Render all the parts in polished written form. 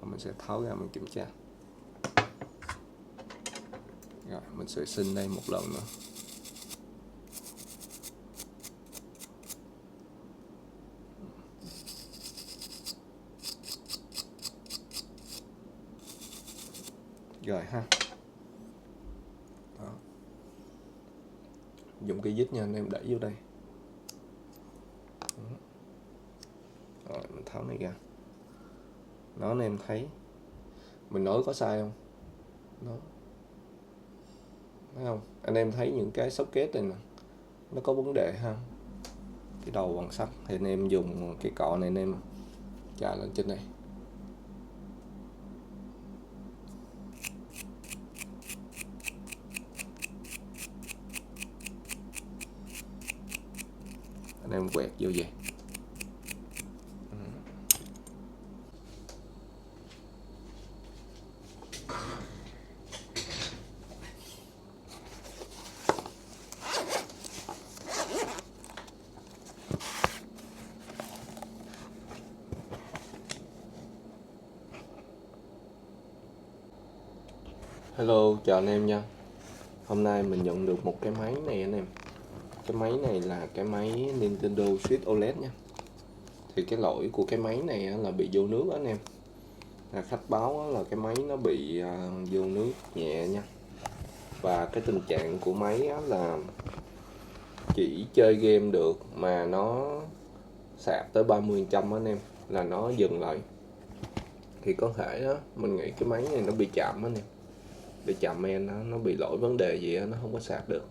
Mình sẽ tháo ra mình kiểm tra. Rồi mình sẽ xin đây một lần nữa. Rồi ha. Đó. Dùng cái dít nha anh em, đẩy vô đây. Rồi mình tháo này ra. Đó, anh em thấy mình nói có sai không? Đó. Thấy không? Anh em thấy những cái socket này nè, nó có vấn đề ha. Cái đầu bằng sắt thì anh em dùng cái cọ này anh em chà lên trên này. Anh em quẹt vô vậy. Hello, chào anh em nha. Hôm nay mình nhận được một cái máy này anh em. Cái máy này là cái máy Nintendo Switch OLED nha. Thì cái lỗi của cái máy này là bị vô nước đó anh em. Khách báo là cái máy nó bị vô nước nhẹ nha. Và cái tình trạng của máy là chỉ chơi game được mà nó sạc tới 30% anh em là nó dừng lại. Thì có thể đó, mình nghĩ cái máy này nó bị chậm anh em. Bị chậm men nó bị lỗi vấn đề gì đó, nó không có sạc được.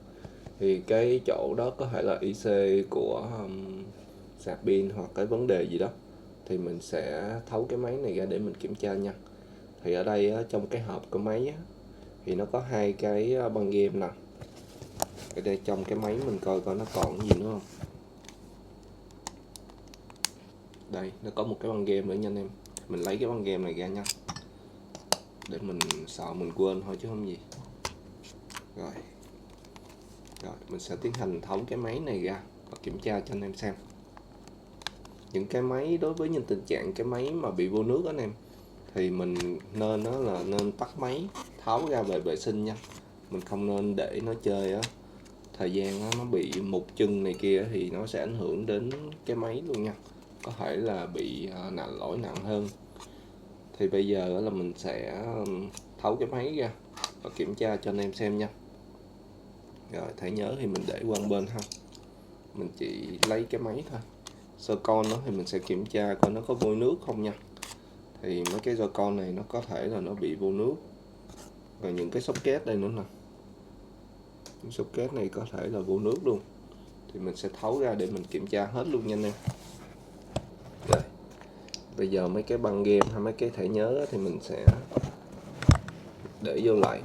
Thì cái chỗ đó có thể là IC của sạc pin hoặc cái vấn đề gì đó. Thì mình sẽ tháo cái máy này ra để mình kiểm tra nha. Thì ở đây trong cái hộp của máy thì nó có hai cái băng game nè. Ở đây trong cái máy mình coi nó còn cái gì nữa không. Đây nó có một cái băng game nữa nha anh em. Mình lấy cái băng game này ra nha, để mình sợ mình quên thôi chứ không gì. Rồi mình sẽ tiến hành tháo cái máy này ra và kiểm tra cho anh em xem. Những cái máy đối với những tình trạng cái máy mà bị vô nước đó anh em, thì mình nên tắt máy, tháo ra về vệ sinh nha. Mình không nên để nó chơi á, thời gian nó bị mục chân này kia thì nó sẽ ảnh hưởng đến cái máy luôn nha, có thể là bị lỗi nặng hơn. Thì bây giờ là mình sẽ tháo cái máy ra và kiểm tra cho anh em xem nha. Rồi thẻ nhớ thì mình để qua bên ha, mình chỉ lấy cái máy thôi. Joy-Con nó thì mình sẽ kiểm tra coi nó có vô nước không nha. Thì mấy cái Joy-Con này nó có thể là nó bị vô nước. Rồi những cái socket đây nữa nè, những socket này có thể là vô nước luôn. Thì mình sẽ tháo ra để mình kiểm tra hết luôn nha anh em. Rồi bây giờ mấy cái băng game hay mấy cái thẻ nhớ thì mình sẽ để vô lại.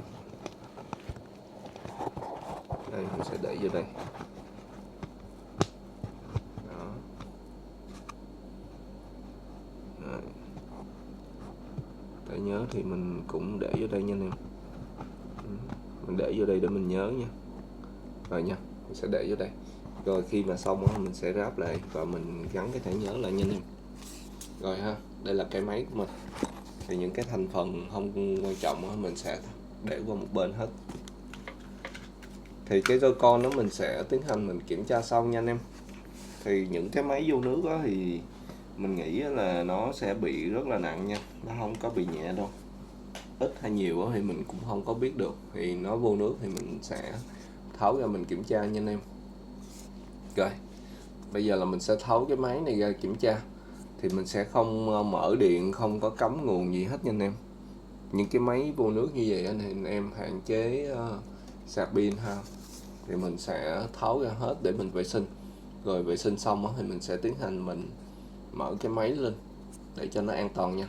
Đây mình sẽ để vô đây. Đó. Rồi. Thẻ nhớ thì mình cũng để vô đây nha anh em. Mình để vô đây để mình nhớ nha. Rồi nha, mình sẽ để vô đây. Rồi khi mà xong mình sẽ ráp lại và mình gắn cái thẻ nhớ lại nha anh em. Rồi ha, đây là cái máy của mình. Thì những cái thành phần không quan trọng mình sẽ để qua một bên hết. Thì cái Joy-Con đó mình sẽ tiến hành mình kiểm tra sau nha anh em. Thì những cái máy vô nước đó thì mình nghĩ là nó sẽ bị rất là nặng nha, nó không có bị nhẹ đâu. Ít hay nhiều thì mình cũng không có biết được. Thì nó vô nước thì mình sẽ tháo ra mình kiểm tra nha anh em. Rồi bây giờ là mình sẽ tháo cái máy này ra kiểm tra. Thì mình sẽ không mở điện, không có cắm nguồn gì hết nha anh em. Những cái máy vô nước như vậy thì anh em hạn chế sạc pin ha. Thì mình sẽ tháo ra hết để mình vệ sinh. Rồi vệ sinh xong thì mình sẽ tiến hành mình mở cái máy lên để cho nó an toàn nha.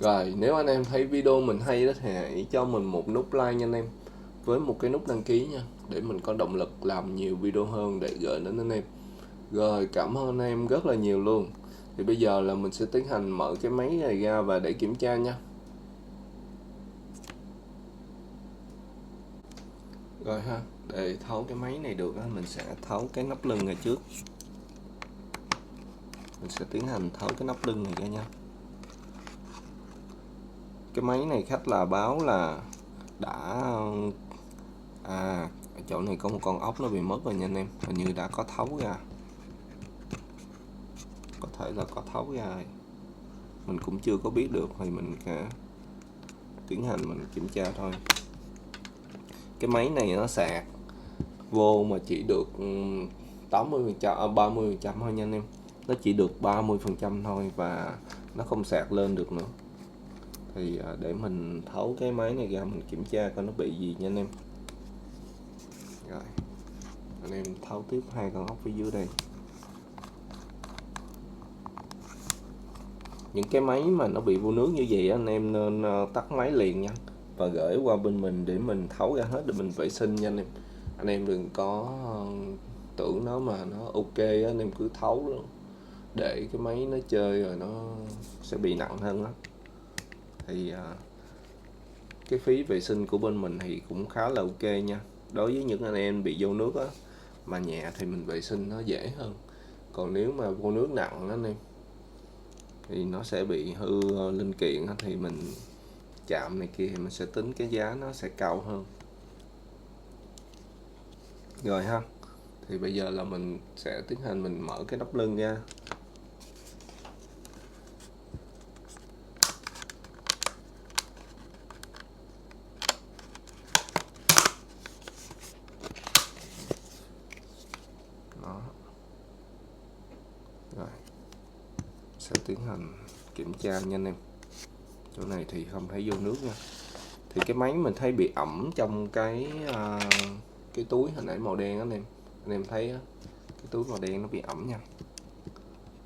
Rồi nếu anh em thấy video mình hay đó thì hãy cho mình một nút like nha anh em, với một cái nút đăng ký nha, để mình có động lực làm nhiều video hơn để gửi đến anh em. Rồi cảm ơn anh em rất là nhiều luôn. Thì bây giờ là mình sẽ tiến hành mở cái máy này ra và để kiểm tra nha. Rồi ha, để tháo cái máy này được mình sẽ tháo cái nắp lưng này trước. Mình sẽ tiến hành tháo cái nắp lưng này ra nha. cái máy này khách là báo là đã ở chỗ này có một con ốc nó bị mất rồi nha anh em, hình như đã có thấu ra, có thể là có thấu ra rồi. Mình cũng chưa có biết được thì mình sẽ tiến hành mình kiểm tra thôi. Cái máy này nó sạc vô mà chỉ được 80%, 30% thôi nha anh em, nó chỉ được 30% thôi và nó không sạc lên được nữa. Thì để mình tháo cái máy này ra mình kiểm tra coi nó bị gì nha anh em. Rồi anh em tháo tiếp hai con ốc phía dưới đây. Những cái máy mà nó bị vô nước như vậy anh em nên tắt máy liền nha, và gửi qua bên mình để mình tháo ra hết để mình vệ sinh nha anh em. Anh em đừng có tưởng nó mà nó ok á, anh em cứ tháo luôn, để cái máy nó chơi rồi nó sẽ bị nặng hơn đó. Thì cái phí vệ sinh của bên mình thì cũng khá là ok nha. Đối với những anh em bị vô nước á mà nhẹ thì mình vệ sinh nó dễ hơn, còn nếu mà vô nước nặng á anh em thì nó sẽ bị hư linh kiện á, thì mình chạm này kia thì mình sẽ tính cái giá nó sẽ cao hơn. Rồi ha, thì bây giờ là mình sẽ tiến hành mình mở cái nắp lưng ra. Đó. Rồi sẽ tiến hành kiểm tra nha anh em. Chỗ này thì không thấy vô nước nha. Thì cái máy mình thấy bị ẩm trong cái túi hồi nãy màu đen đó anh em thấy á, cái túi màu đen nó bị ẩm nha.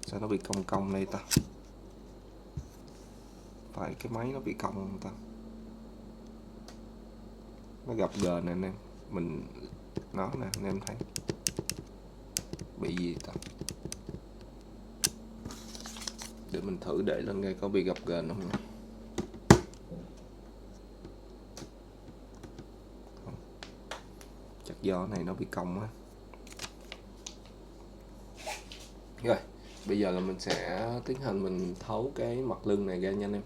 Sao nó bị cong cong đây ta? Phải cái máy nó bị cong không ta? Nó gập ghềnh nè anh em, mình nó nè anh em thấy bị gì ta? Để mình thử để lên đây có bị gập ghềnh không nha. Chắc do này nó bị cong á. Rồi bây giờ là mình sẽ tiến hành mình tháo cái mặt lưng này ra nha anh em.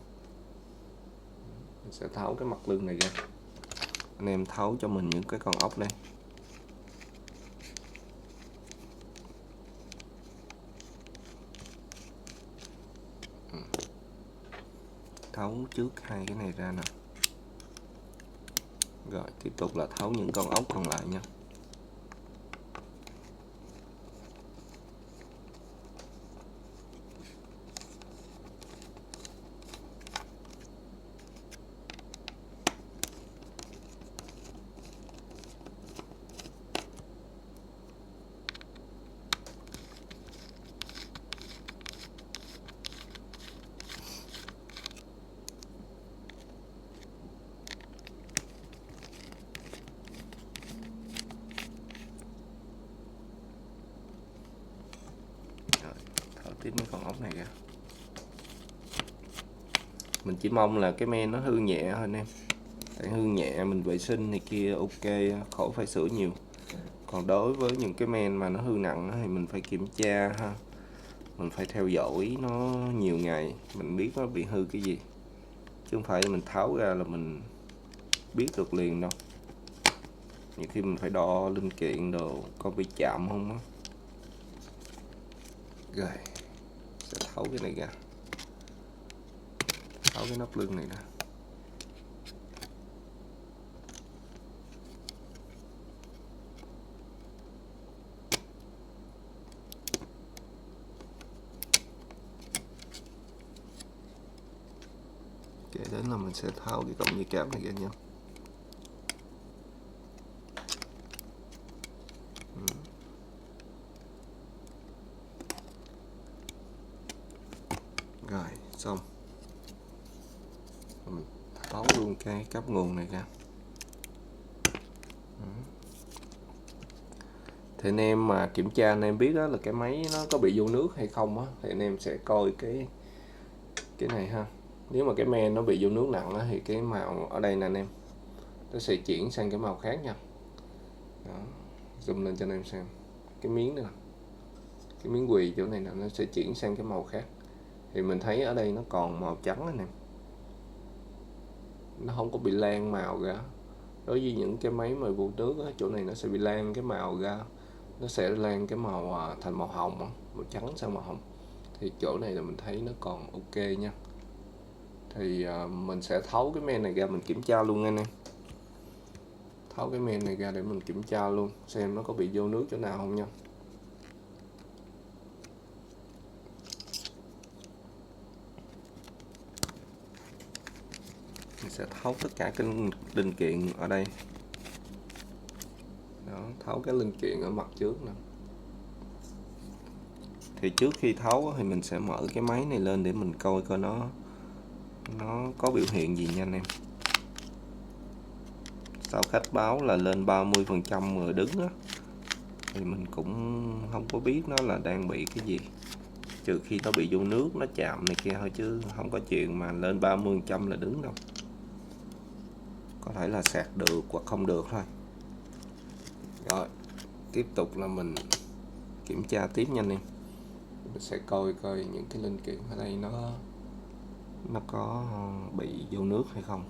Mình sẽ tháo cái mặt lưng này ra. Anh em tháo cho mình những cái con ốc đây. Tháo trước hai cái này ra nè. Rồi tiếp tục là tháo những con ốc còn lại nha. Tiếp mấy con ốc này ra. Mình chỉ mong là cái men nó hư nhẹ thôi anh em, tại hư nhẹ mình vệ sinh này kia ok, khỏi phải sửa nhiều. Còn đối với những cái men mà nó hư nặng thì mình phải kiểm tra ha, mình phải theo dõi nó nhiều ngày mình biết nó bị hư cái gì, chứ không phải mình tháo ra là mình biết được liền đâu. Nhiều khi mình phải đo linh kiện đồ có bị chạm không á. Rồi sẽ tháo cái này ra, tháo cái nắp lưng này nè. Kế đến là mình sẽ tháo cái cổng dây cáp này ra nha. Rồi xong, mình tháo luôn cái cáp nguồn này ra. Thì anh em mà kiểm tra anh em biết đó là cái máy nó có bị vô nước hay không á, thì anh em sẽ coi cái này ha. Nếu mà cái men nó bị vô nước nặng á, thì cái màu ở đây nè anh em, nó sẽ chuyển sang cái màu khác nha. Đó, zoom lên cho anh em xem cái miếng này nè, cái miếng quỳ chỗ này nè, nó sẽ chuyển sang cái màu khác. Thì mình thấy ở đây nó còn màu trắng anh em. nó không có bị lan màu ra. Đối với những cái máy mà vô nước á, chỗ này nó sẽ bị lan cái màu ra, nó sẽ lan cái màu thành màu hồng, màu trắng sang màu hồng. Thì chỗ này là mình thấy nó còn ok nha. Thì mình sẽ tháo cái men này ra mình kiểm tra luôn anh em. Tháo cái men này ra để mình kiểm tra luôn xem nó có bị vô nước chỗ nào không nha. Mình sẽ tháo tất cả cái linh kiện ở đây. Đó, tháo cái linh kiện ở mặt trước nè. Thì trước khi tháo thì mình sẽ mở cái máy này lên để mình coi nó có biểu hiện gì nha anh em. Sau khách báo là lên 30% người đứng á, thì mình cũng không có biết nó là đang bị cái gì, trừ khi nó bị vô nước nó chạm này kia thôi, chứ không có chuyện mà lên 30% là đứng đâu. Có thể là sạc được hoặc không được thôi. Rồi tiếp tục là mình kiểm tra tiếp nha anh em. Mình sẽ coi những cái linh kiện ở đây nó có bị vô nước hay không.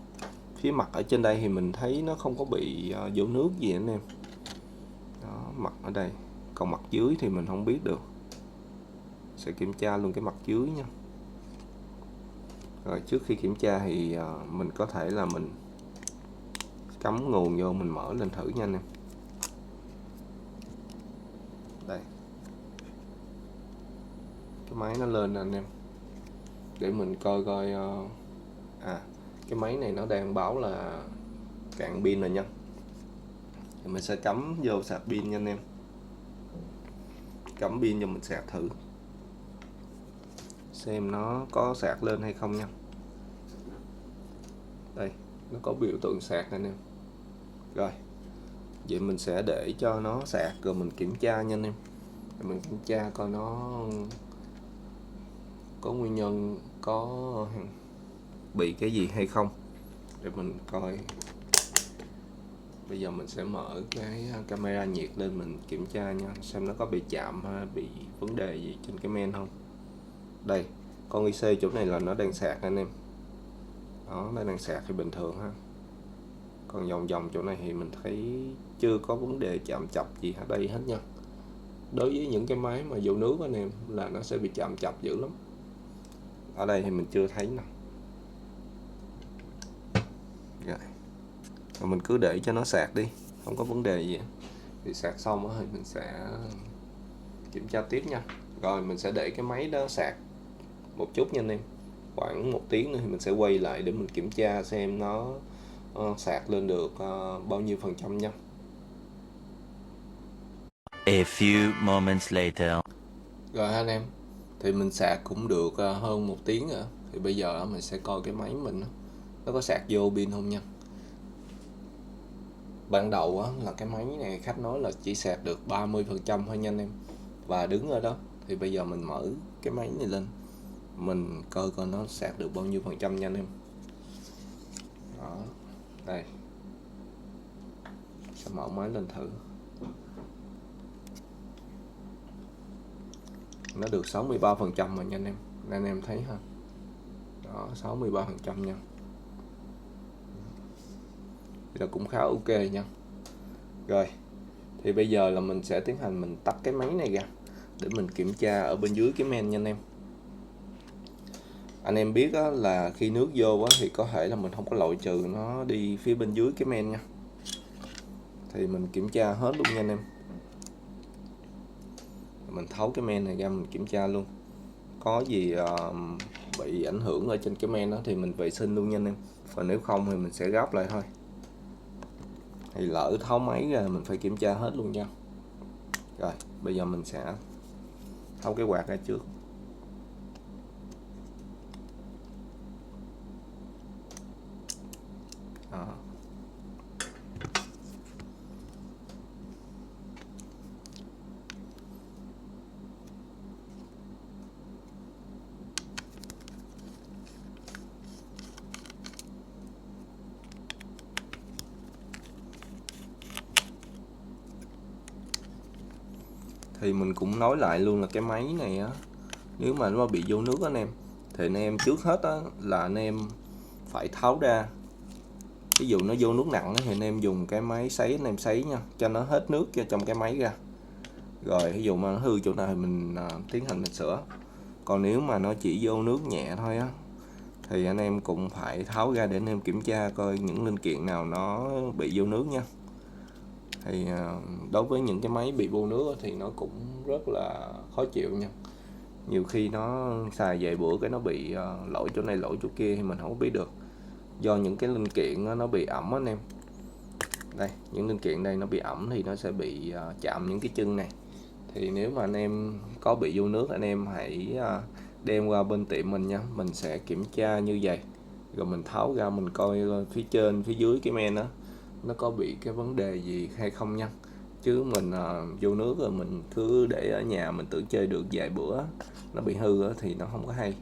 Phía mặt ở trên đây thì mình thấy nó không có bị vô nước gì anh em. Đó, mặt ở đây, còn mặt dưới thì mình không biết được. Sẽ kiểm tra luôn cái mặt dưới nha. Rồi trước khi kiểm tra thì mình có thể là mình cắm nguồn vô, mình mở lên thử nha anh em. Đây, cái máy nó lên nè anh em, để mình coi cái máy này nó đang báo là cạn pin rồi nha. Thì mình sẽ cắm vô sạc pin nha anh em. Cắm pin cho mình sạc thử xem nó có sạc lên hay không nha. Đây, nó có biểu tượng sạc anh em. Rồi, vậy mình sẽ để cho nó sạc rồi mình kiểm tra nha anh em. Rồi mình kiểm tra coi nó có nguyên nhân, có bị cái gì hay không, để mình coi. Bây giờ mình sẽ mở cái camera nhiệt lên mình kiểm tra nha, xem nó có bị chạm hay bị vấn đề gì trên cái men không. Đây, con IC chỗ này là nó đang sạc anh em. Đó, nó đang sạc thì bình thường ha. Còn vòng chỗ này thì mình thấy chưa có vấn đề chạm chập gì ở đây hết nha. Đối với những cái máy mà vô nước anh em là nó sẽ bị chạm chập dữ lắm. Ở đây thì mình chưa thấy nè. Rồi mình cứ để cho nó sạc đi, không có vấn đề gì. Thì sạc xong thì mình sẽ kiểm tra tiếp nha. Rồi mình sẽ để cái máy đó sạc một chút nha anh em. Khoảng 1 tiếng nữa thì mình sẽ quay lại để mình kiểm tra xem nó sạc lên được bao nhiêu % nha. A few moments later. Rồi anh em, thì mình sạc cũng được hơn 1 tiếng rồi. Thì bây giờ mình sẽ coi cái máy mình nó có sạc vô pin không nha. Ban đầu là cái máy này khách nói là chỉ sạc được 30% thôi nha anh em, và đứng ở đó. Thì bây giờ mình mở cái máy này lên, mình coi nó sạc được bao nhiêu % nha anh em. Đó, đây, sẽ mở máy lên thử. Nó được 63% rồi nha anh em, anh em thấy ha. Đó, 63% nha. Thì là cũng khá ok nha. Rồi, thì bây giờ là mình sẽ tiến hành mình tắt cái máy này ra để mình kiểm tra ở bên dưới cái men nha anh em. Anh em biết là khi nước vô thì có thể là mình không có loại trừ nó đi phía bên dưới cái men nha. Thì mình kiểm tra hết luôn nha anh em. Mình tháo cái men này ra mình kiểm tra luôn. Có gì bị ảnh hưởng ở trên cái men đó thì mình vệ sinh luôn nha anh em. Còn nếu không thì mình sẽ gấp lại thôi. Thì lỡ tháo máy ra mình phải kiểm tra hết luôn nha. Rồi, bây giờ mình sẽ tháo cái quạt ra trước. Đó. Thì mình cũng nói lại luôn là cái máy này nếu mà nó bị vô nước anh em, thì anh em trước hết là anh em phải tháo ra ví dụ nó vô nước nặng thì anh em dùng cái máy sấy, anh em sấy nha, cho nó hết nước trong cái máy ra. Rồi ví dụ mà nó hư chỗ nào thì mình tiến hành mình sửa. Còn nếu mà nó chỉ vô nước nhẹ thôi á thì anh em cũng phải tháo ra để anh em kiểm tra coi những linh kiện nào nó bị vô nước nha. Thì đối với những cái máy bị vô nước thì nó cũng rất là khó chịu nha. Nhiều khi nó xài vài bữa cái nó bị lỗi chỗ này lỗi chỗ kia thì mình không biết được. Do những cái linh kiện nó bị ẩm anh em. Đây, những linh kiện đây nó bị ẩm thì nó sẽ bị chạm những cái chân này. Thì nếu mà anh em có bị vô nước, anh em hãy đem qua bên tiệm mình nha. Mình sẽ kiểm tra như vậy. Rồi mình tháo ra mình coi phía trên, phía dưới cái men đó nó có bị cái vấn đề gì hay không nha. Chứ mình vô nước rồi mình cứ để ở nhà mình tự chơi được vài bữa nó bị hư thì nó không có hay.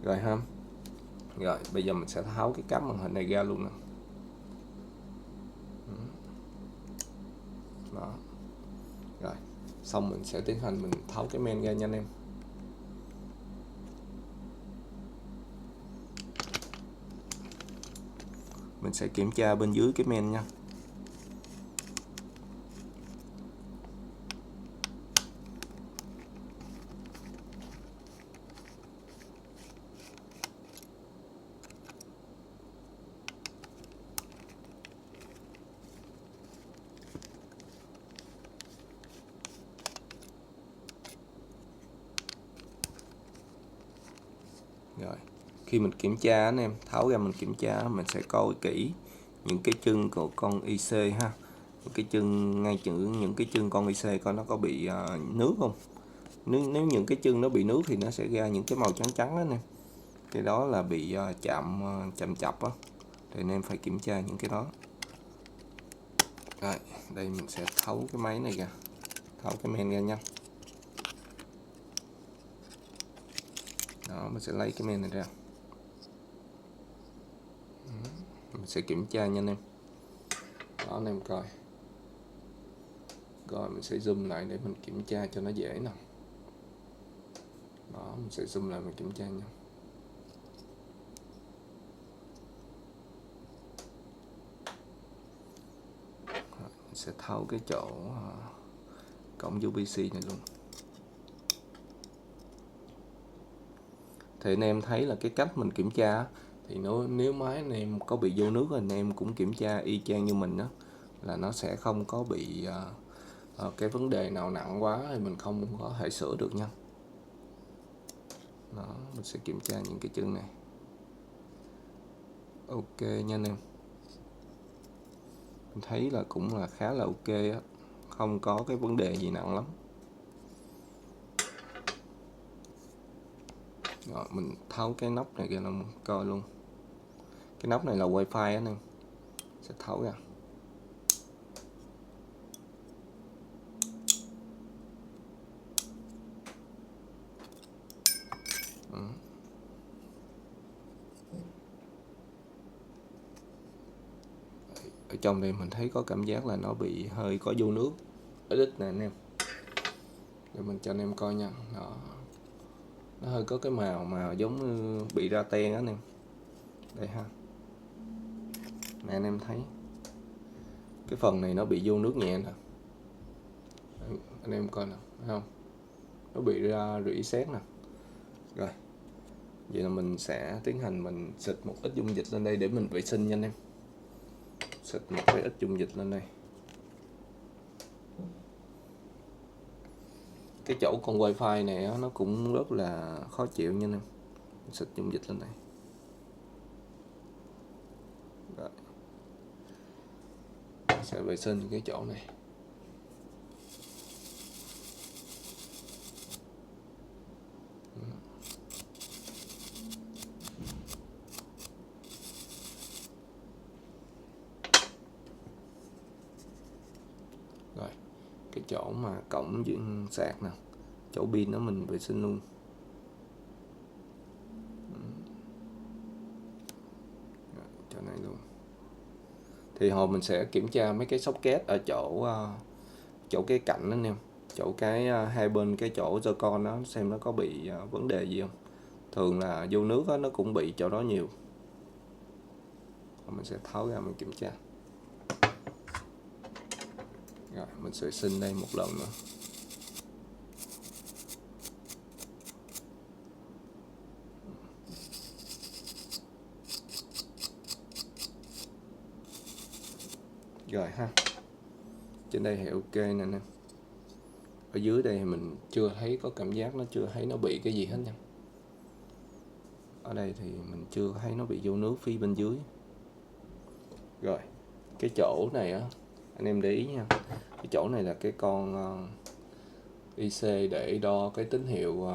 Rồi ha. Rồi bây giờ mình sẽ tháo cái cắm màn hình này ra luôn nè. Đó. Rồi xong mình sẽ tiến hành mình tháo cái men ra nha anh em. Mình sẽ kiểm tra bên dưới cái men nha. Rồi khi mình kiểm tra anh em, tháo ra mình kiểm tra, mình sẽ coi kỹ những cái chân của con IC ha, những cái chân ngay những cái chân con IC coi nó có bị nước không. Nếu những cái chân nó bị nước thì nó sẽ ra những cái màu trắng trắng đó nè, cái đó là bị chạm chập á, thì anh em phải kiểm tra những cái đó. Rồi đây mình sẽ tháo cái máy này ra, tháo cái men ra nha. Đó, mình sẽ lấy cái men này ra. Mình sẽ kiểm tra nha anh em. Đó anh em coi. Rồi mình sẽ zoom lại để mình kiểm tra cho nó dễ nè. Đó, mình sẽ zoom lại mình kiểm tra nha. Rồi, mình sẽ tháo cái chỗ cổng USB này luôn. Thì anh em thấy là cái cách mình kiểm tra thì nếu máy anh em có bị vô nước anh em cũng kiểm tra y chang như mình đó, là nó sẽ không có bị cái vấn đề nào nặng quá thì mình không có thể sửa được nha. Đó, mình sẽ kiểm tra những cái chân này. Ok nha anh em. Mình thấy là cũng là khá là ok á, không có cái vấn đề gì nặng lắm. Rồi mình tháo cái nắp này ra mình coi luôn. Cái nắp này là wifi anh em, sẽ tháo ra. Ở trong đây mình thấy có cảm giác là nó bị hơi có vô nước ít nè anh em. Để mình cho anh em coi nha. Đó, nó hơi có cái màu giống như bị ra ten á anh em. Đây ha. Nè anh em thấy cái phần này nó bị vô nước nhẹ nè, anh em coi nè, thấy không, nó bị ra rỉ sét nè. Rồi vậy là mình sẽ tiến hành mình xịt một ít dung dịch lên đây để mình vệ sinh nha anh em. Xịt một cái ít dung dịch lên đây. Cái chỗ con wifi này nó cũng rất là khó chịu nha anh em. Xịt dung dịch lên đây. Rồi. Sẽ vệ sinh cái chỗ này. Rồi cái chỗ mà cổng sạc nè, chỗ pin đó mình vệ sinh luôn. Rồi, chỗ này luôn. Thì hồi mình sẽ kiểm tra mấy cái socket ở chỗ cái cạnh đó anh em, chỗ cái hai bên cái chỗ giơ con đó, xem nó có bị vấn đề gì không. Thường là vô nước đó, nó cũng bị chỗ đó nhiều. Mình sẽ tháo ra mình kiểm tra. Rồi mình sẽ xin đây một lần nữa. Rồi ha, trên đây thì ok nè nè. Ở dưới đây thì mình chưa thấy có cảm giác, nó chưa thấy nó bị cái gì hết nha. Ở đây thì mình chưa thấy nó bị vô nước phía bên dưới. Rồi cái chỗ này á anh em để ý nha, cái chỗ này là cái con IC để đo cái tín hiệu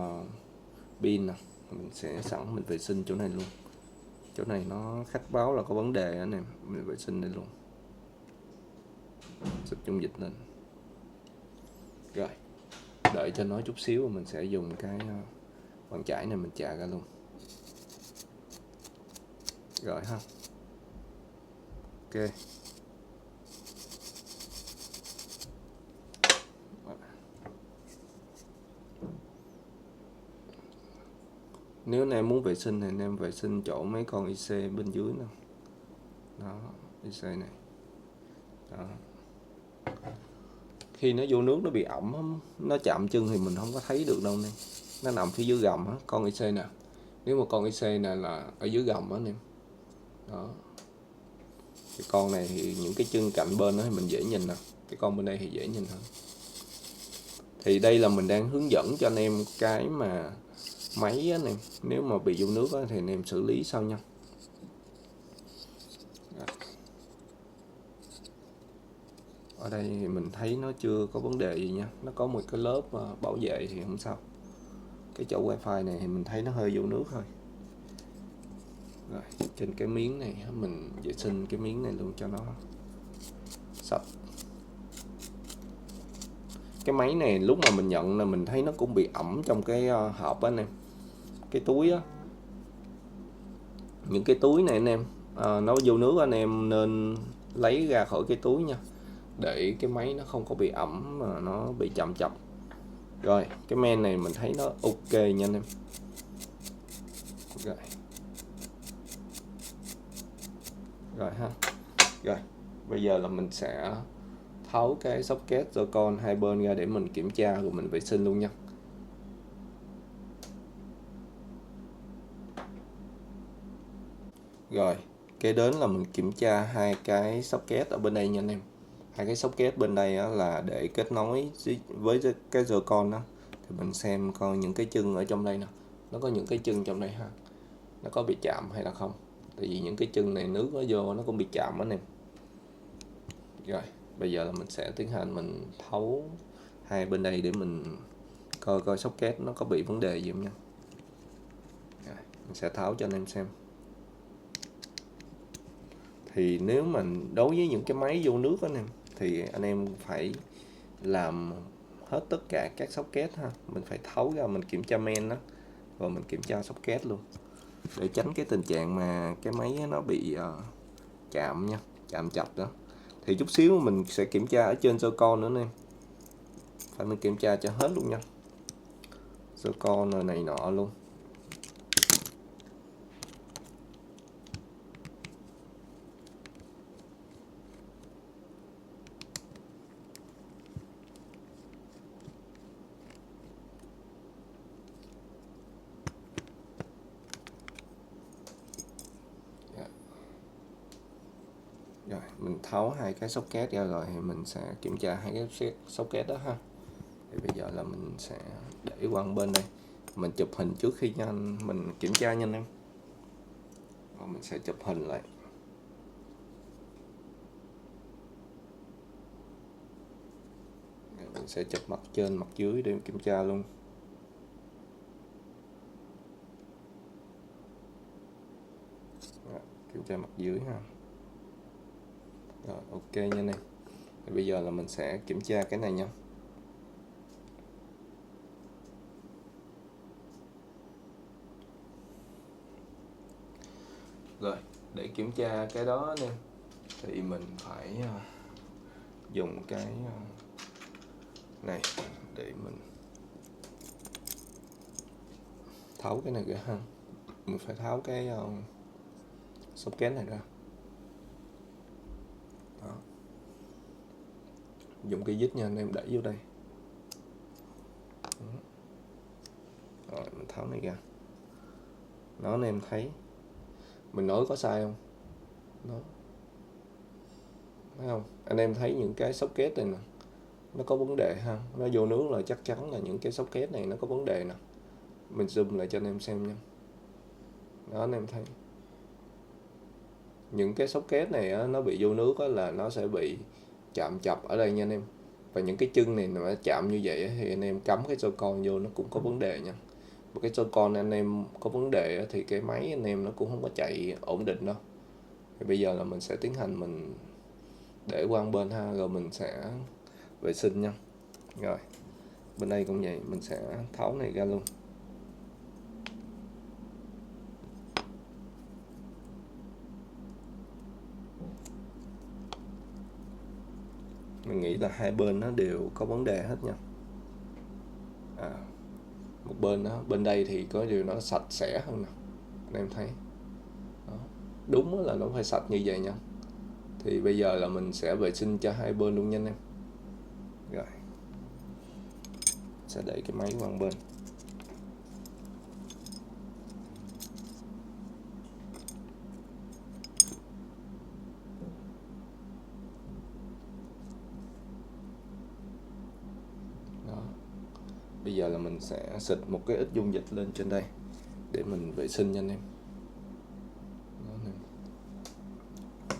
pin nè. Mình sẽ sẵn mình vệ sinh chỗ này luôn. Chỗ này nó khách báo là có vấn đề anh em, mình vệ sinh đây luôn. Xịt dung dịch lên. Rồi đợi cho nó chút xíu, mình sẽ dùng cái bàn chải này mình chà ra luôn. Rồi ha, ok. Nếu anh em muốn vệ sinh thì anh em vệ sinh chỗ mấy con IC bên dưới nè. Đó, IC này. Đó. Khi nó vô nước nó bị ẩm, nó chạm chân thì mình không có thấy được đâu nè. Nó nằm phía dưới gầm á, con IC nè. Nếu mà con IC này là ở dưới gầm á nè. Đó. Cái con này thì những cái chân cạnh bên đó thì mình dễ nhìn nè. Cái con bên đây thì dễ nhìn hơn. Thì đây là mình đang hướng dẫn cho anh em cái mà máy á nè, nếu mà bị vô nước á, thì anh em xử lý sau nha. Ở đây thì mình thấy nó chưa có vấn đề gì nha, nó có một cái lớp bảo vệ thì không sao. Cái chỗ wifi này thì mình thấy nó hơi vô nước thôi. Rồi trên cái miếng này mình vệ sinh cái miếng này luôn cho nó sạch. Cái máy này lúc mà mình nhận là mình thấy nó cũng bị ẩm trong cái hộp á anh em, cái túi á. Những cái túi này anh em nó vô nước anh em nên lấy ra khỏi cái túi nha, để cái máy nó không có bị ẩm mà nó bị chậm chập. Rồi cái men này mình thấy nó ok nha anh em. Rồi ha. Rồi bây giờ là mình sẽ tháo cái socket Joy-Con hai bên ra để mình kiểm tra rồi mình vệ sinh luôn nha. Rồi kế đến là mình kiểm tra hai cái socket ở bên đây nha anh em. Hai cái socket bên đây là để kết nối với cái Joy-Con đó. Thì mình xem coi những cái chân ở trong đây nè, nó có những cái chân trong đây ha, nó có bị chạm hay là không. Tại vì những cái chân này nước nó vô nó cũng bị chạm anh em. Rồi bây giờ là mình sẽ tiến hành mình tháo hai bên đây để mình coi socket nó có bị vấn đề gì không nha. Rồi, mình sẽ tháo cho anh em xem. Thì nếu mình đối với những cái máy vô nước đó nè, thì anh em phải làm hết tất cả các socket ha. Mình phải tháo ra mình kiểm tra men đó, rồi mình kiểm tra socket luôn, để tránh cái tình trạng mà cái máy nó bị chạm nha, chạm chập đó. Thì chút xíu mình sẽ kiểm tra ở trên Joy-Con nữa nè, phải mình kiểm tra cho hết luôn nha, Joy-Con này nọ luôn. Rồi mình tháo hai cái socket ra rồi thì mình sẽ kiểm tra hai cái socket đó ha. Thì bây giờ là mình sẽ để qua bên đây, mình chụp hình trước khi mình kiểm tra nha anh em. Rồi mình sẽ chụp hình lại. Rồi mình sẽ chụp mặt trên mặt dưới để kiểm tra luôn. Rồi, kiểm tra mặt dưới ha. Rồi ok nha anh em. Thì bây giờ là mình sẽ kiểm tra cái này nha. Rồi để kiểm tra cái đó nè, thì mình phải dùng cái này để mình tháo cái này ra ha. Mình phải tháo cái socket này ra. Đó. Dùng cái dít nha anh em, đẩy vô đây. Rồi mình tháo này ra. Đó, anh em thấy mình nói có sai không? Đó, thấy không? Anh em thấy những cái socket này nè, nó có vấn đề ha. Nó vô nước là chắc chắn là những cái socket này nó có vấn đề nè. Mình zoom lại cho anh em xem nha. Đó, anh em thấy những cái socket này á, nó bị vô nước á, là nó sẽ bị chạm chập ở đây nha anh em. Và những cái chân này mà chạm như vậy á, thì anh em cắm cái Joy-Con vô nó cũng có vấn đề nha. Một cái Joy-Con anh em có vấn đề á, thì cái máy anh em nó cũng không có chạy ổn định đâu. Thì bây giờ là mình sẽ tiến hành mình để qua một bên ha, rồi mình sẽ vệ sinh nha. Rồi bên đây cũng vậy, mình sẽ tháo này ra luôn. Mình nghĩ là hai bên nó đều có vấn đề hết nha. Một bên đó, bên đây thì có điều nó sạch sẽ hơn nè, anh em thấy. Đó. Đúng là nó phải sạch như vậy nha. Thì bây giờ là mình sẽ vệ sinh cho hai bên luôn nha anh em. Rồi sẽ để cái máy qua một bên. Đó. Bây giờ là mình sẽ xịt một cái ít dung dịch lên trên đây để mình vệ sinh nha anh em. Đó, anh em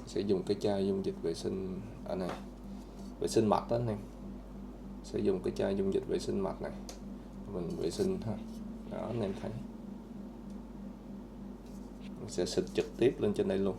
sẽ dùng cái chai dung dịch vệ sinh ở này, vệ sinh mặt đó anh em. Sẽ dùng cái chai dung dịch vệ sinh mặt này mình vệ sinh ha. Đó, anh em thấy mình sẽ xịt trực tiếp lên trên đây luôn.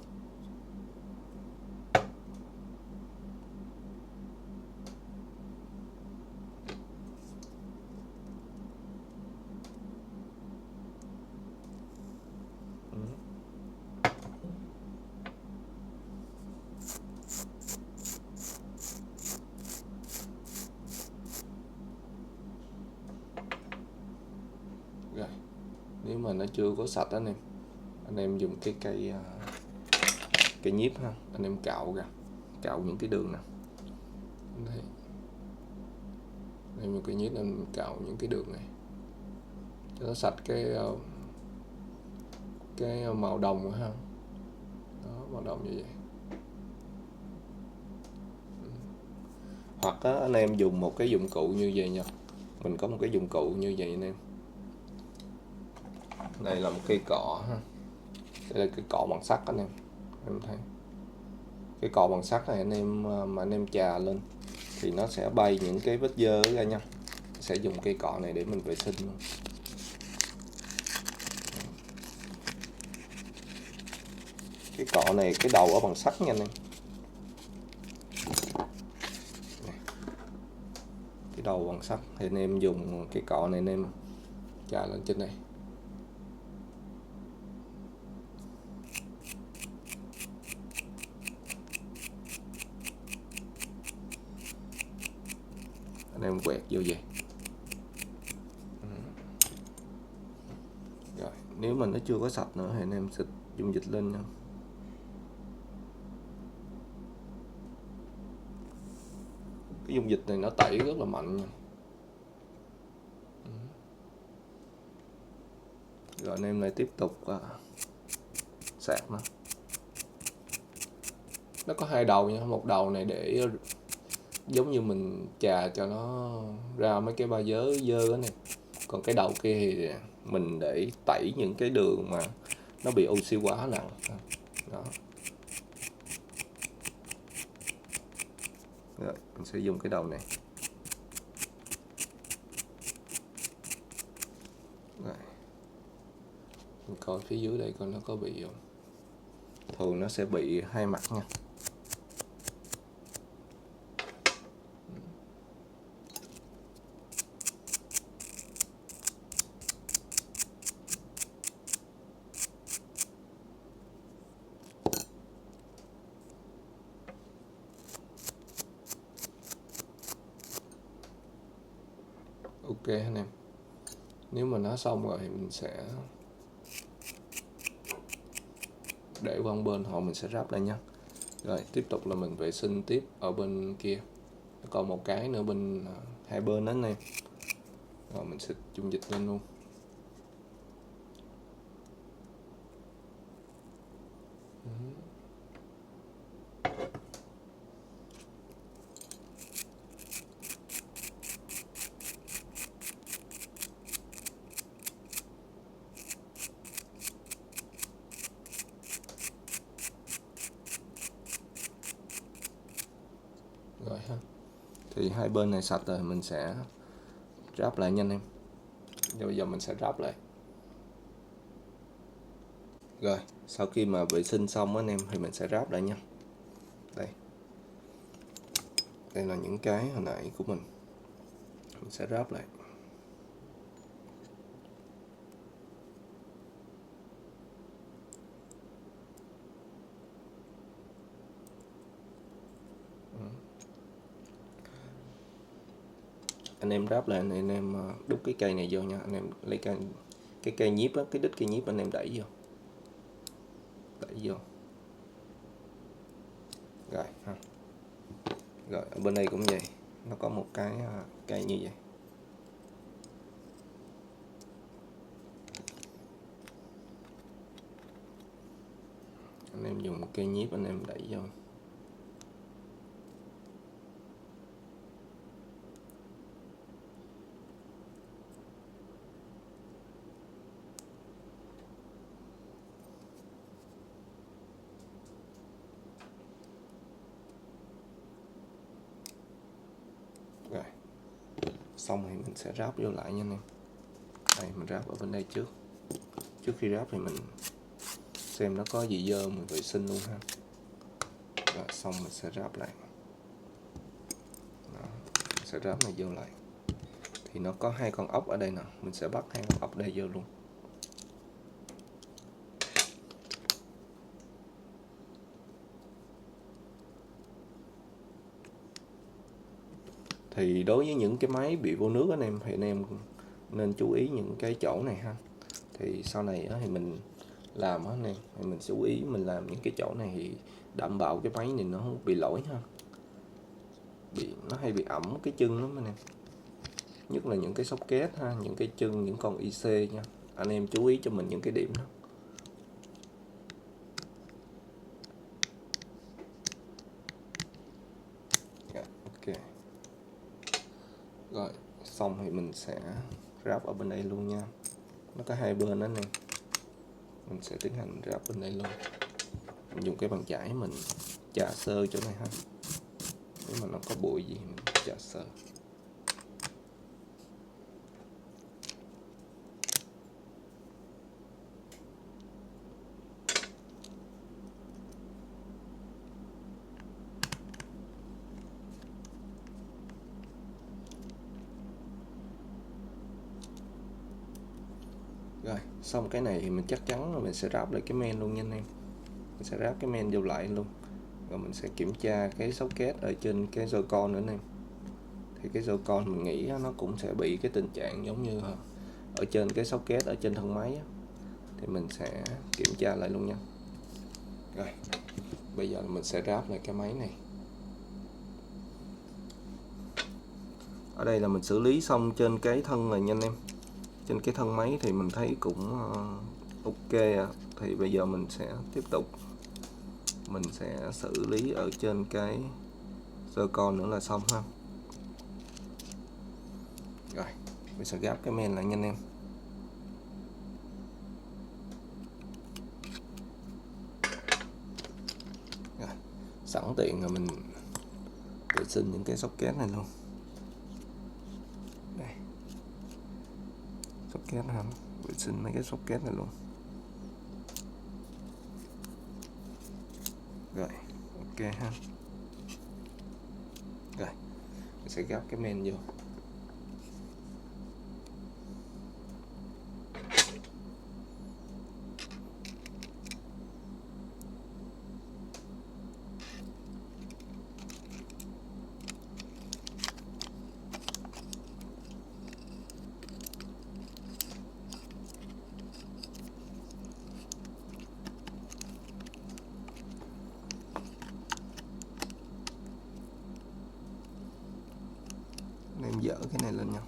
Rồi nếu mà nó chưa có sạch đó anh em dùng cái cây nhíp ha, anh em cạo ra, cạo những cái đường nè. Đây, em dùng cái nhíp anh cạo những cái đường này cho nó sạch cái màu đồng ha. Đó, màu đồng như vậy. Hoặc á, anh em dùng một cái dụng cụ như vậy nha. Mình có một cái dụng cụ như vậy anh em. Đây là một cây cọ ha. Đây là cái cọ bằng sắt anh em thấy. Cái cọ bằng sắt này anh em mà anh em chà lên thì nó sẽ bay những cái vết dơ ra nha. Sẽ dùng cây cọ này để mình vệ sinh luôn. Cái cọ này cái đầu ở bằng sắt nha anh em. Cái đầu bằng sắt thì anh em dùng cái cọ này anh em chà lên trên này. Anh em quẹt vô vậy. Rồi nếu mà nó chưa có sạch nữa thì anh em xịt dung dịch lên nha. Cái dung dịch này nó tẩy rất là mạnh nha. Rồi anh em lại tiếp tục sạc nó có hai đầu nha. Một đầu này để giống như mình chà cho nó ra mấy cái ba dớ dơ này. Còn cái đầu kia thì mình để tẩy những cái đường mà nó bị oxy hóa nặng. Đó. Rồi mình sẽ dùng cái đầu này. Rồi. Mình coi phía dưới đây coi nó có bị không. Thường nó sẽ bị hai mặt nha. Ok anh em. Nếu mà nó xong rồi thì mình sẽ để qua một bên họ mình sẽ ráp lại nha. Rồi tiếp tục là mình vệ sinh tiếp ở bên kia, còn một cái nữa bên hai bên đó anh em. Rồi mình xịt dung dịch lên luôn. Rồi ha, thì hai bên này sạch rồi, mình sẽ ráp lại nha anh em. Rồi bây giờ mình sẽ ráp lại. Rồi sau khi mà vệ sinh xong anh em thì mình sẽ ráp lại nha. Đây là những cái hồi nãy của mình sẽ ráp lại. Anh em ráp lại, anh em đút cái cây này vô nha. Anh em lấy cái cây nhíp á, cái đít cây nhíp anh em đẩy vô. Rồi ha. Rồi ở bên đây cũng vậy, nó có một cái cây như vậy. Anh em dùng một cây nhíp anh em đẩy vô. Rồi xong thì mình sẽ ráp vô lại nha anh em. Đây mình ráp ở bên đây trước. Trước khi ráp thì mình xem nó có gì dơ mình vệ sinh luôn ha. Rồi xong mình sẽ ráp lại. Đó, mình sẽ ráp này vô lại. Thì nó có hai con ốc ở đây nè, mình sẽ bắt hai con ốc đây vô luôn. Thì đối với những cái máy bị vô nước anh em thì anh em nên chú ý những cái chỗ này ha. Thì sau này thì mình làm anh em thì mình sẽ chú ý mình làm những cái chỗ này thì đảm bảo cái máy này nó không bị lỗi ha. Nó hay bị ẩm cái chân lắm anh em. Nhất là những cái socket ha, những cái chân, những con IC nha. Anh em chú ý cho mình những cái điểm đó. Ok. Rồi xong thì mình sẽ ráp ở bên đây luôn nha. Nó có hai bên đó anh em. Mình sẽ tiến hành ráp bên đây luôn. Mình dùng cái bàn chải mình chà sơ chỗ này ha. Nếu mà nó có bụi gì mình chà sơ. Rồi xong cái này thì mình chắc chắn là mình sẽ ráp lại cái men luôn nha anh em. Mình sẽ ráp cái men vô lại luôn. Rồi mình sẽ kiểm tra cái socket ở trên cái Joy-Con nữa anh em. Thì cái Joy-Con mình nghĩ nó cũng sẽ bị cái tình trạng giống như ở trên cái socket ở trên thân máy á. Thì mình sẽ kiểm tra lại luôn nha. Rồi bây giờ mình sẽ ráp lại cái máy này. Ở đây là mình xử lý xong trên cái thân rồi nha anh em. Trên cái thân máy thì mình thấy cũng ok à. Thì bây giờ mình sẽ tiếp tục mình sẽ xử lý ở trên cái Joy-Con nữa là xong ha. Rồi mình sẽ gáp cái men lại nha anh em. Rồi, sẵn tiện rồi mình vệ sinh những cái socket này luôn. Đây, socket ha, vệ sinh mấy cái socket này luôn. Rồi ok ha. Rồi mình sẽ gáp cái men vô. dỡ cái này lên nha,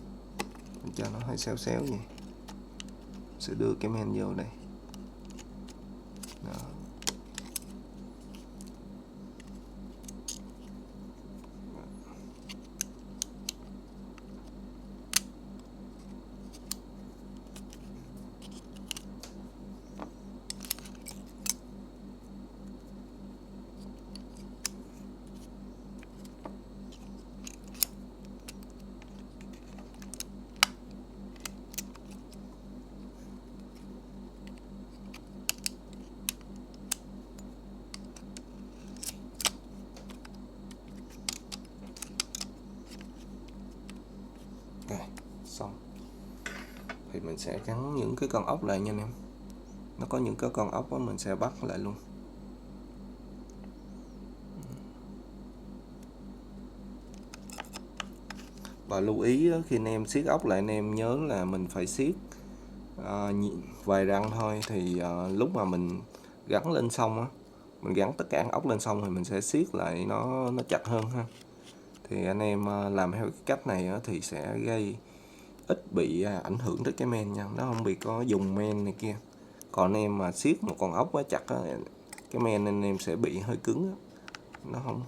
mình cho nó hơi xéo xéo vậy. Sẽ đưa cái men vô đây. Đó. Rồi, xong. Thì mình sẽ gắn những cái con ốc lại nha anh em. Nó có những cái con ốc đó mình sẽ bắt lại luôn. Và lưu ý khi anh em siết ốc lại, anh em nhớ là mình phải siết vài răng thôi. Thì lúc mà mình gắn lên xong á, mình gắn tất cả ốc lên xong thì mình sẽ siết lại nó chặt hơn ha. Thì anh em làm theo cái cách này á, thì sẽ gây ít bị ảnh hưởng tới cái men nha, nó không bị có dùng men này kia. Còn anh em mà siết một con ốc quá chặt á, cái men anh em sẽ bị hơi cứng á. Nó không,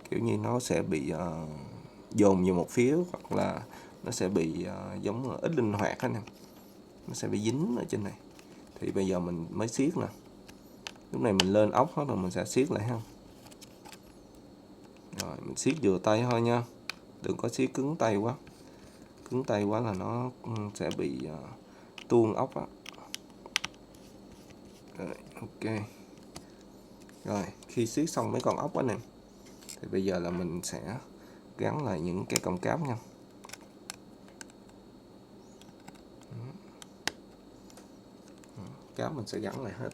kiểu như nó sẽ bị dồn vào một phía, hoặc là nó sẽ bị giống ít linh hoạt á nè, nó sẽ bị dính ở trên này. Thì bây giờ mình mới siết nè, lúc này mình lên ốc hết rồi mình sẽ siết lại ha. Rồi mình siết vừa tay thôi nha, đừng có siết cứng tay quá. Cứng tay quá là nó sẽ bị tuôn ốc á. Rồi, ok. Rồi khi siết xong mấy con ốc á nè, thì bây giờ là mình sẽ gắn lại những cái cọng cáp nha. Cáp mình sẽ gắn lại hết.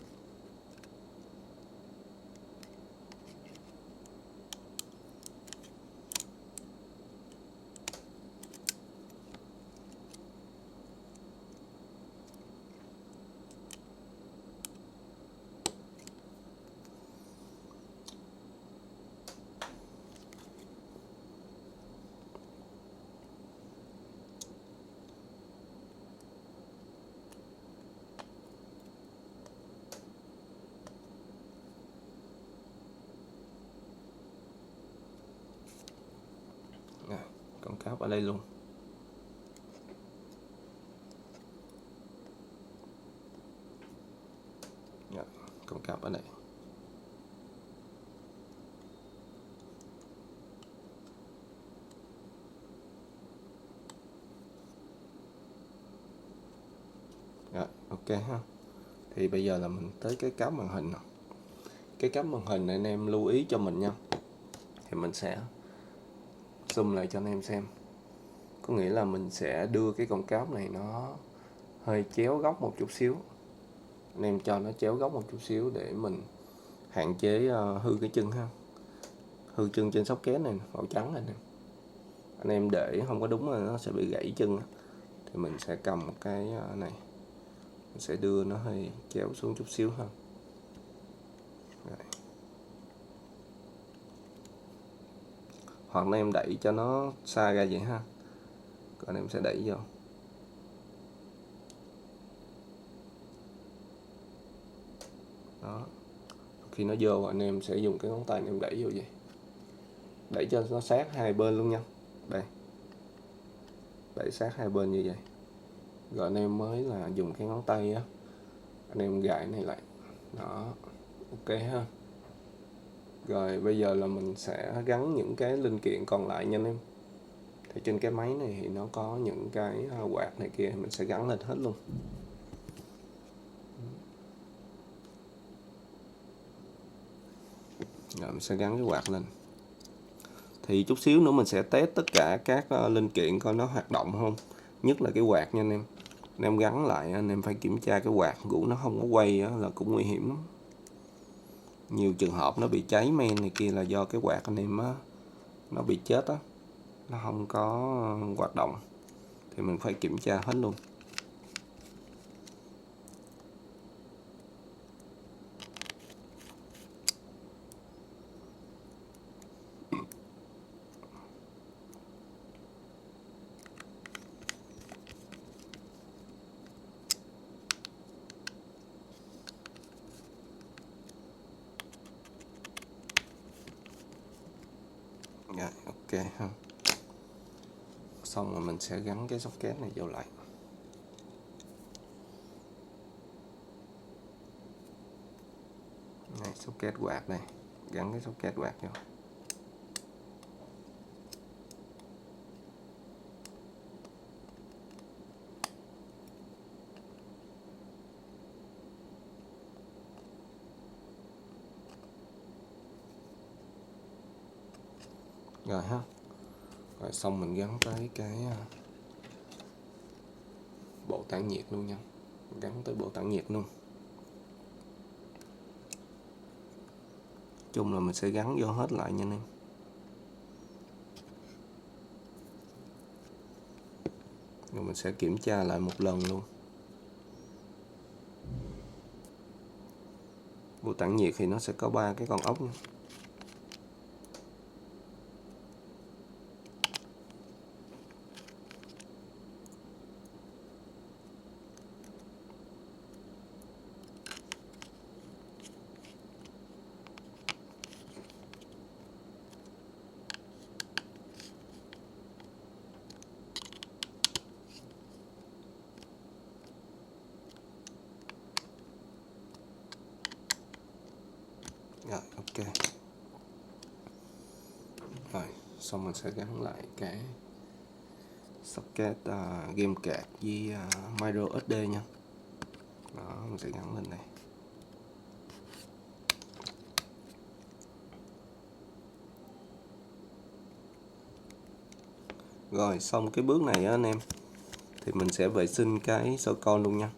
Rồi, con cáp ở đây luôn. Rồi, con cáp ở đây. Rồi, ok ha. Thì bây giờ là mình tới cái cáp màn hình nè. Cái cáp màn hình này anh em lưu ý cho mình nha. Thì mình sẽ zoom lại cho anh em xem. Có nghĩa là mình sẽ đưa cái con cáp này nó hơi chéo góc một chút xíu. Anh em cho nó chéo góc một chút xíu để mình hạn chế hư cái chân ha. Hư chân trên sóc kén này màu trắng này nè. Anh em để không có đúng là nó sẽ bị gãy chân. Thì mình sẽ cầm một cái này, mình sẽ đưa nó hơi chéo xuống chút xíu ha. Rồi. Hoặc là em đẩy cho nó xa ra vậy ha, còn em sẽ đẩy vô. Đó, khi nó vô anh em sẽ dùng cái ngón tay em đẩy vô vậy, đẩy cho nó sát hai bên luôn nha. Đây, đẩy sát hai bên như vậy. Rồi anh em mới là dùng cái ngón tay á, anh em gài này lại. Đó, ok ha. Rồi bây giờ là mình sẽ gắn những cái linh kiện còn lại nha anh em. Thì trên cái máy này thì nó có những cái quạt này kia, mình sẽ gắn lên hết luôn. Rồi mình sẽ gắn cái quạt lên. Thì chút xíu nữa mình sẽ test tất cả các linh kiện coi nó hoạt động không. Nhất là cái quạt nha anh em. Anh em gắn lại anh em phải kiểm tra cái quạt, rủ nó không có quay á, là cũng nguy hiểm lắm. Nhiều trường hợp nó bị cháy men này kia là do cái quạt anh em á, nó bị chết á, nó không có hoạt động. Thì mình phải kiểm tra hết luôn. Rồi, ok ha. Xong rồi mình sẽ gắn cái socket này vô lại. Này, socket quạt đây, gắn cái socket quạt vô. Rồi ha. Rồi xong mình gắn tới cái bộ tản nhiệt luôn nha. Gắn tới bộ tản nhiệt luôn. Chung là mình sẽ gắn vô hết lại nha anh em. Rồi mình sẽ kiểm tra lại một lần luôn. Bộ tản nhiệt thì nó sẽ có 3 cái con ốc nha. Rồi, ok. Rồi, xong mình sẽ gắn lại cái socket game card với micro SD nha. Đó, mình sẽ gắn lên đây. Rồi, xong cái bước này á anh em, thì mình sẽ vệ sinh cái sơ con luôn nha.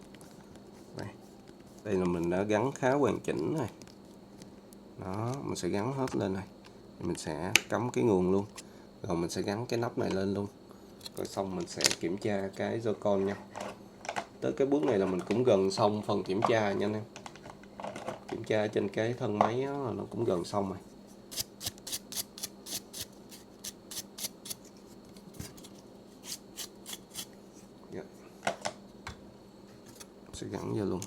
Đây là mình đã gắn khá hoàn chỉnh rồi. Đó, mình sẽ gắn hết lên này. Mình sẽ cắm cái nguồn luôn. Rồi mình sẽ gắn cái nắp này lên luôn. Rồi xong mình sẽ kiểm tra cái Joy-Con nha. Tới cái bước này là mình cũng gần xong phần kiểm tra nha anh em. Kiểm tra trên cái thân máy đó, nó cũng gần xong rồi. Sẽ gắn vô luôn.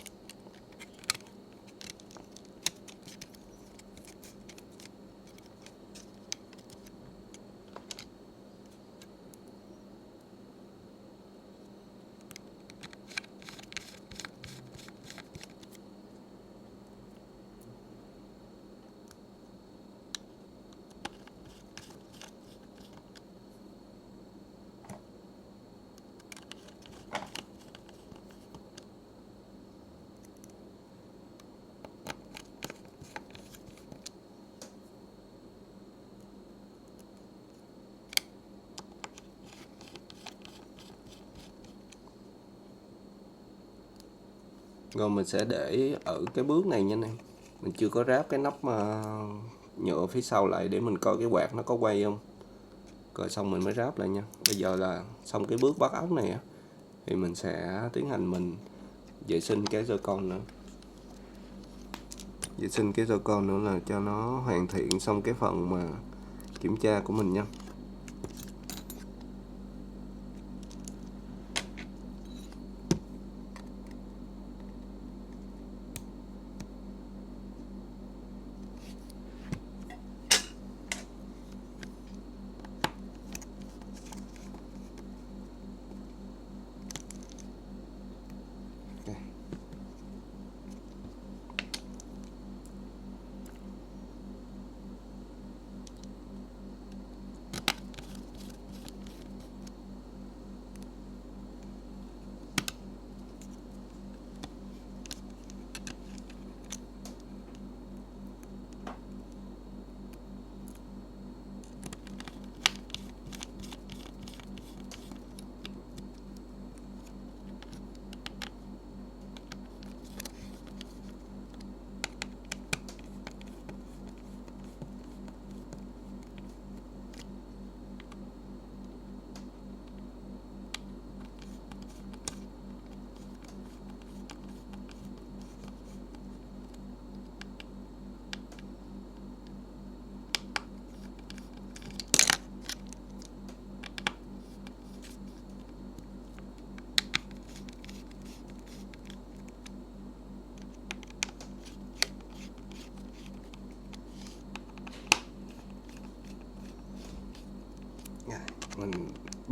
Rồi mình sẽ để ở cái bước này nha anh em. Mình chưa có ráp cái nắp nhựa phía sau lại để mình coi cái quạt nó có quay không. Rồi xong mình mới ráp lại nha. Bây giờ là xong cái bước bắt ốc này á, thì mình sẽ tiến hành mình vệ sinh cái Joy-Con nữa. Vệ sinh cái Joy-Con nữa là cho nó hoàn thiện xong cái phần mà kiểm tra của mình nha.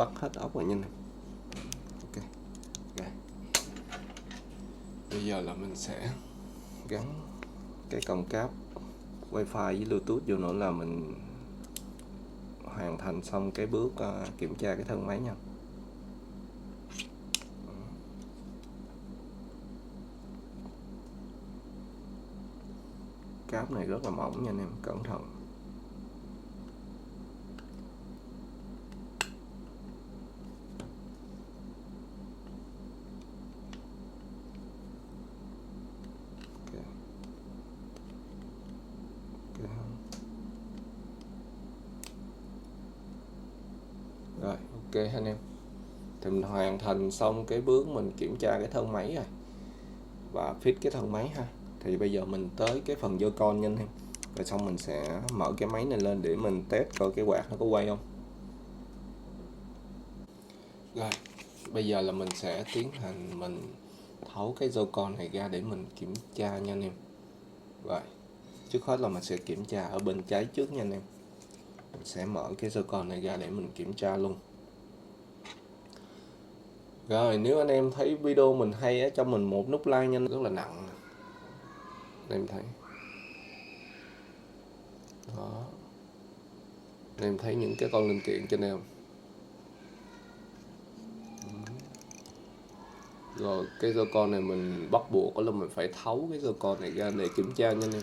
bắt hết ốc rồi nha anh em. Ok. Rồi. Bây giờ là mình sẽ gắn cái cổng cáp wifi với bluetooth vô nữa là mình hoàn thành xong cái bước kiểm tra cái thân máy nha. Cáp này rất là mỏng nha anh em, cẩn thận. Okay. Rồi, ok anh em. Thì mình hoàn thành xong cái bước mình kiểm tra cái thân máy rồi và fit cái thân máy ha. Thì bây giờ mình tới cái phần vô con nha anh em. Rồi xong mình sẽ mở cái máy này lên để mình test coi cái quạt nó có quay không. Rồi, bây giờ là mình sẽ tiến hành mình tháo cái Joy-Con này ra để mình kiểm tra nha anh em. Rồi, trước hết là mình sẽ kiểm tra ở bên trái trước nha anh em. Mình sẽ mở cái Joy-Con này ra để mình kiểm tra luôn. Rồi, nếu anh em thấy video mình hay á, cho mình một nút like nha, rất là nặng. Anh em thấy. Đó. Anh em thấy những cái con linh kiện trên đây không? Rồi cái Joy-Con này mình bắt buộc là mình phải tháo cái Joy-Con này ra để kiểm tra nha anh em.